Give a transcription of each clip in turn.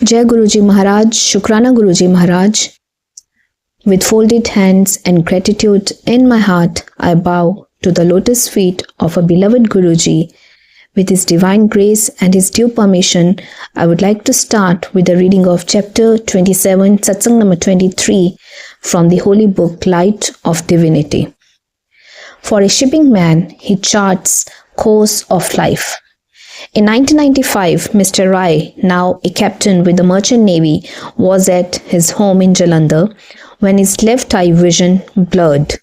Jai Guruji Maharaj, Shukrana Guruji Maharaj. With folded hands and gratitude in my heart, I bow to the lotus feet of a beloved Guruji. With his divine grace and his due permission, I would like to start with the reading of chapter 27, Satsang number 23 from the holy book Light of Divinity. For a shipping man, he charts course of life. In 1995, Mr. Rai, now a captain with the Merchant Navy, was at his home in Jalandhar when his left eye vision blurred.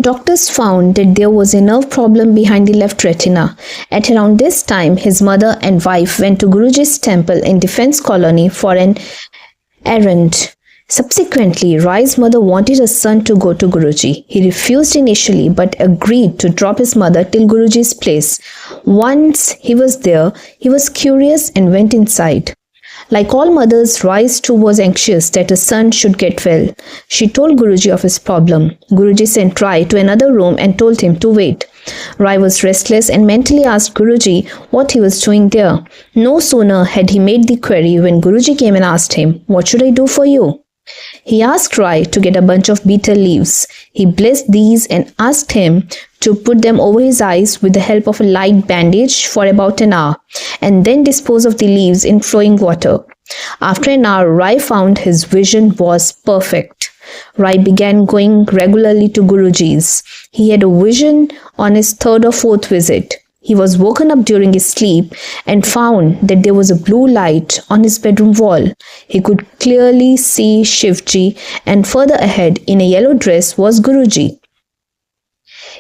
Doctors found that there was a nerve problem behind the left retina. At around this time, his mother and wife went to Guruji's temple in Defence Colony for an errand. Subsequently, Rai's mother wanted her son to go to Guruji. He refused initially but agreed to drop his mother till Guruji's place. Once he was there, he was curious and went inside. Like all mothers, Rai too was anxious that her son should get well. She told Guruji of his problem. Guruji sent Rai to another room and told him to wait. Rai was restless and mentally asked Guruji what he was doing there. No sooner had he made the query when Guruji came and asked him, "What should I do for you?" He asked Rai to get a bunch of betel leaves. He blessed these and asked him to put them over his eyes with the help of a light bandage for about an hour, and then dispose of the leaves in flowing water. After an hour, Rai found his vision was perfect. Rai began going regularly to Guruji's. He had a vision on his third or fourth visit. He was woken up during his sleep and found that there was a blue light on his bedroom wall. He could clearly see Shivji, and further ahead in a yellow dress was Guruji.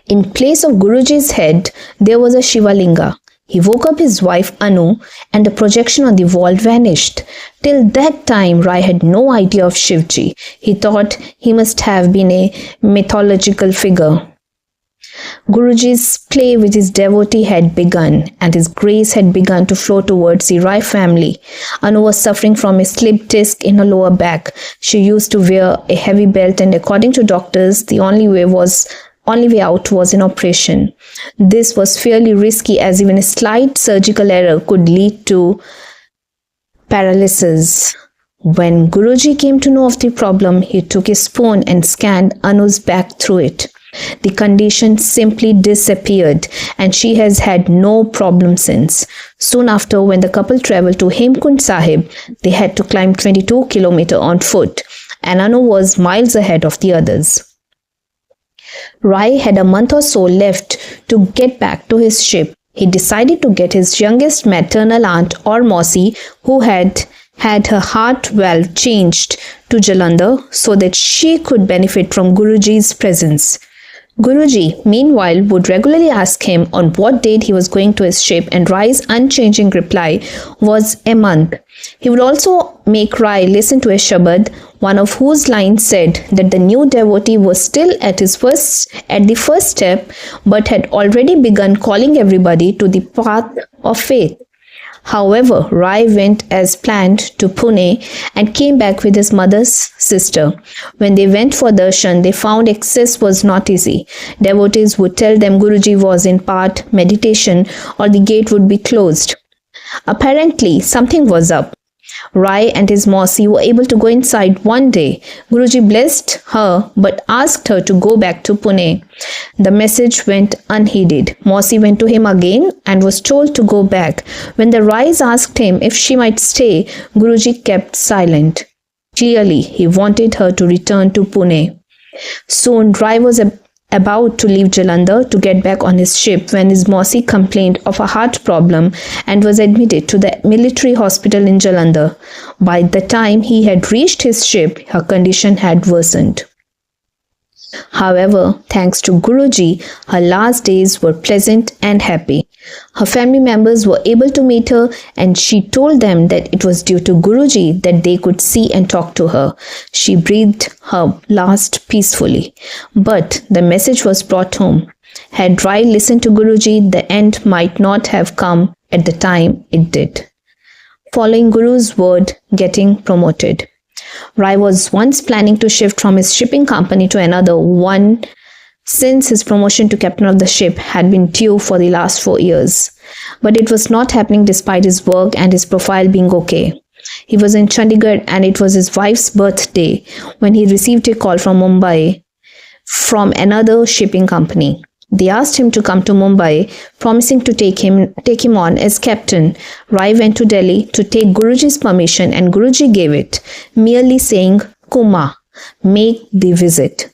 In place of Guruji's head, there was a Shivalinga. He woke up his wife Anu and the projection on the wall vanished. Till that time, Rai had no idea of Shivji. He thought he must have been a mythological figure. Guruji's play with his devotee had begun, and his grace had begun to flow towards the Rai family. Anu was suffering from a slip disc in her lower back. She used to wear a heavy belt, and according to doctors, the only way out was an operation. This was fairly risky, as even a slight surgical error could lead to paralysis. When Guruji came to know of the problem, he took a spoon and scanned Anu's back through it. The condition simply disappeared, and she has had no problem since. Soon after, when the couple traveled to Hemkund Sahib, they had to climb 22 kilometers on foot, and Anu was miles ahead of the others. Rai had a month or so left to get back to his ship. He decided to get his youngest maternal aunt or Mausi, who had her heart valve changed to Jalandhar so that she could benefit from Guruji's presence. Guruji, meanwhile, would regularly ask him on what date he was going to his ship, and Rai's unchanging reply was a month. He would also make Rai listen to a shabad, one of whose lines said that the new devotee was still at the first step, but had already begun calling everybody to the path of faith. However, Rai went as planned to Pune and came back with his mother's sister. When they went for darshan, they found access was not easy. Devotees would tell them Guruji was in part meditation or the gate would be closed. Apparently, something was up. Rai and his Mausi were able to go inside one day. Guruji blessed her but asked her to go back to Pune. The message went unheeded. Mausi went to him again and was told to go back. When the Rais asked him if she might stay, Guruji kept silent. Clearly, he wanted her to return to Pune. Soon, Rai was about to leave Jalandhar to get back on his ship when his Mausi complained of a heart problem and was admitted to the military hospital in Jalandhar. By the time he had reached his ship, her condition had worsened. However, thanks to Guruji, her last days were pleasant and happy. Her family members were able to meet her, and she told them that it was due to Guruji that they could see and talk to her. She breathed her last peacefully. But the message was brought home. Had Rai listened to Guruji, the end might not have come at the time it did. Following Guru's word, getting promoted. Rai was once planning to shift from his shipping company to another one since his promotion to captain of the ship had been due for the last 4 years. But it was not happening despite his work and his profile being okay. He was in Chandigarh and it was his wife's birthday when he received a call from Mumbai from another shipping company. They asked him to come to Mumbai, promising to take him on as captain. Rai went to Delhi to take Guruji's permission and Guruji gave it, merely saying, Kuma, make the visit.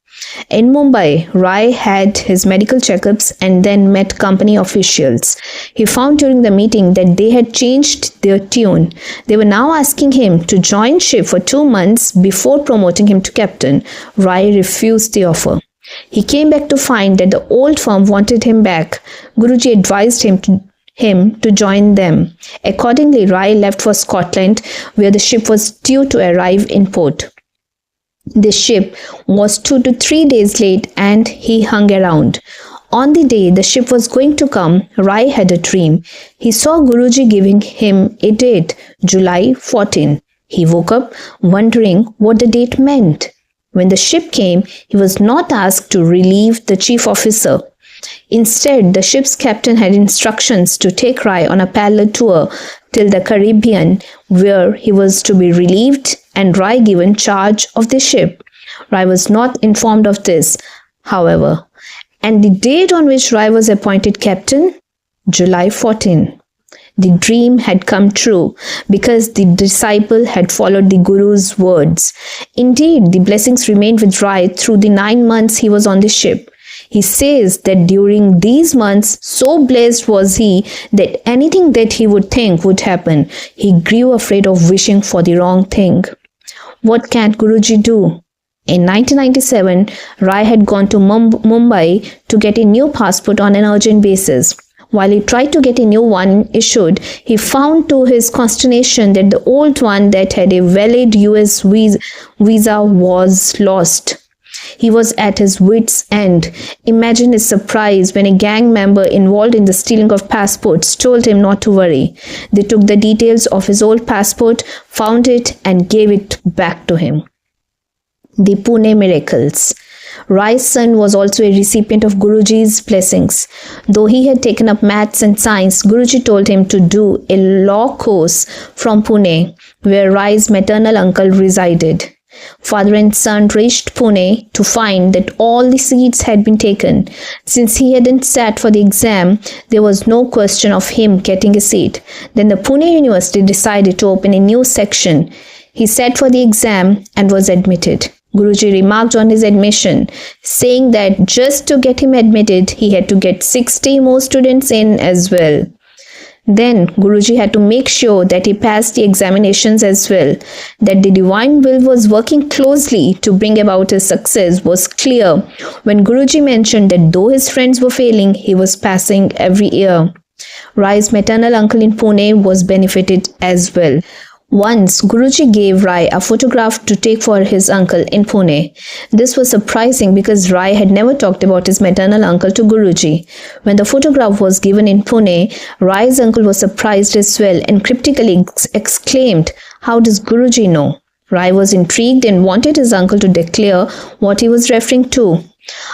In Mumbai, Rai had his medical checkups and then met company officials. He found during the meeting that they had changed their tune. They were now asking him to join ship for 2 months before promoting him to captain. Rai refused the offer. He came back to find that the old firm wanted him back. Guruji advised him to join them. Accordingly, Rai left for Scotland, where the ship was due to arrive in port. The ship was 2 to 3 days late and he hung around. On the day the ship was going to come, Rai had a dream. He saw Guruji giving him a date, July 14. He woke up wondering what the date meant. When the ship came, he was not asked to relieve the chief officer. Instead, the ship's captain had instructions to take Rai on a parallel tour till the Caribbean, where he was to be relieved and Rai given charge of the ship. Rai was not informed of this, however, and the date on which Rai was appointed captain, July 14. The dream had come true because the disciple had followed the Guru's words. Indeed, the blessings remained with Rai through the 9 months he was on the ship. He says that during these months, so blessed was he that anything that he would think would happen, he grew afraid of wishing for the wrong thing. What can Guruji do? In 1997, Rai had gone to Mumbai to get a new passport on an urgent basis. While he tried to get a new one issued, he found to his consternation that the old one that had a valid US visa was lost. He was at his wits' end. Imagine his surprise when a gang member involved in the stealing of passports told him not to worry. They took the details of his old passport, found it, and gave it back to him. The Pune Miracles. Rai's son was also a recipient of Guruji's blessings. Though he had taken up maths and science, Guruji told him to do a law course from Pune, where Rai's maternal uncle resided. Father and son reached Pune to find that all the seats had been taken. Since he hadn't sat for the exam, there was no question of him getting a seat. Then the Pune University decided to open a new section. He sat for the exam and was admitted. Guruji remarked on his admission, saying that just to get him admitted, he had to get 60 more students in as well. Then Guruji had to make sure that he passed the examinations as well. That the divine will was working closely to bring about his success was clear when Guruji mentioned that though his friends were failing, he was passing every year. Rai's maternal uncle in Pune was benefited as well. Once, Guruji gave Rai a photograph to take for his uncle in Pune. This was surprising because Rai had never talked about his maternal uncle to Guruji. When the photograph was given in Pune, Rai's uncle was surprised as well and cryptically exclaimed, "How does Guruji know?" Rai was intrigued and wanted his uncle to declare what he was referring to.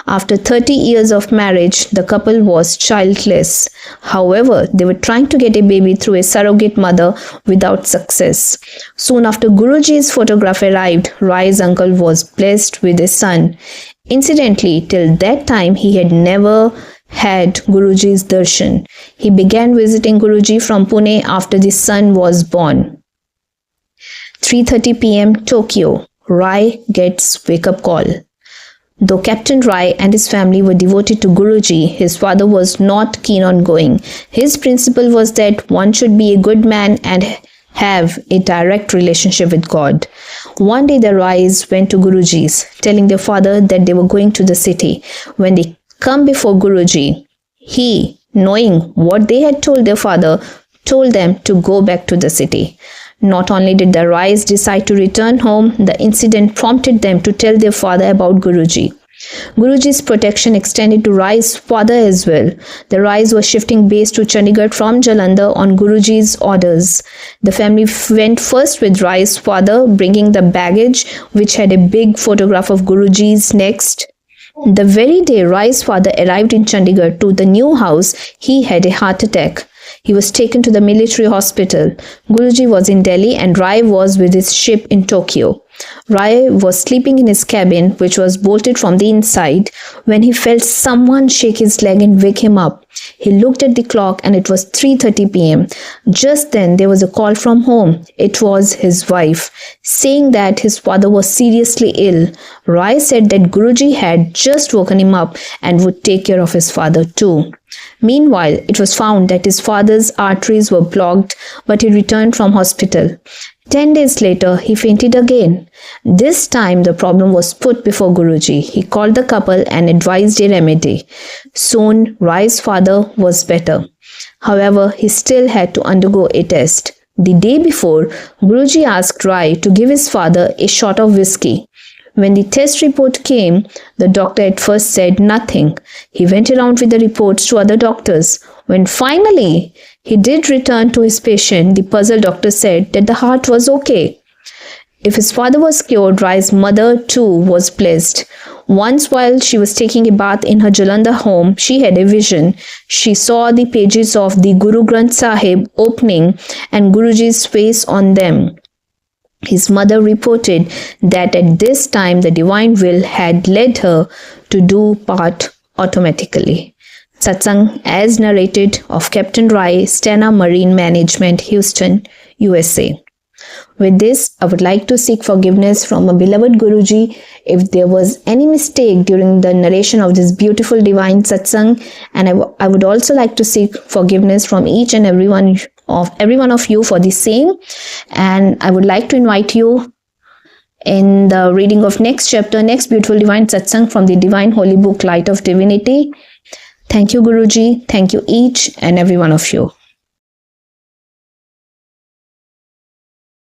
After 30 years of marriage, the couple was childless. However, they were trying to get a baby through a surrogate mother without success. Soon after Guruji's photograph arrived, Rai's uncle was blessed with a son. Incidentally, till that time he had never had Guruji's darshan. He began visiting Guruji from Pune after the son was born. 3:30 p.m. Tokyo. Rai gets wake-up call. Though Captain Rai and his family were devoted to Guruji, his father was not keen on going. His principle was that one should be a good man and have a direct relationship with God. One day the Rais went to Guruji's, telling their father that they were going to the city. When they come before Guruji, he, knowing what they had told their father, told them to go back to the city. Not only did the Rais decide to return home, the incident prompted them to tell their father about Guruji. Guruji's protection extended to Rai's father as well. The Rais were shifting base to Chandigarh from Jalandhar on Guruji's orders. The family went first with Rai's father, bringing the baggage, which had a big photograph of Guruji's next. The very day Rai's father arrived in Chandigarh to the new house, he had a heart attack. He was taken to the military hospital. Guruji was in Delhi and Rai was with his ship in Tokyo. Rai was sleeping in his cabin, which was bolted from the inside, when he felt someone shake his leg and wake him up. He looked at the clock and it was 3:30 p.m. Just then there was a call from home. It was his wife, saying that his father was seriously ill. Rai said that Guruji had just woken him up and would take care of his father too. Meanwhile, it was found that his father's arteries were blocked, but he returned from hospital. 10 days later, he fainted again. This time, the problem was put before Guruji. He called the couple and advised a remedy. Soon, Rai's father was better. However, he still had to undergo a test. The day before, Guruji asked Rai to give his father a shot of whiskey. When the test report came, the doctor at first said nothing. He went around with the reports to other doctors. When finally he did return to his patient, the puzzled doctor said that the heart was okay. If his father was cured, Rai's mother too was blessed. Once while she was taking a bath in her Jalandhar home, she had a vision. She saw the pages of the Guru Granth Sahib opening and Guruji's face on them. His mother reported that at this time the divine will had led her to do part automatically. Satsang as narrated of Captain Rai, Stena Marine Management, Houston, USA. With this, I would like to seek forgiveness from a beloved Guruji if there was any mistake during the narration of this beautiful divine satsang, and I would also like to seek forgiveness from each and every one of you for the same. And I would like to invite you in the reading of next chapter, next beautiful divine satsang from the Divine Holy Book, Light of Divinity. Thank you, Guruji. Thank you each and every one of you.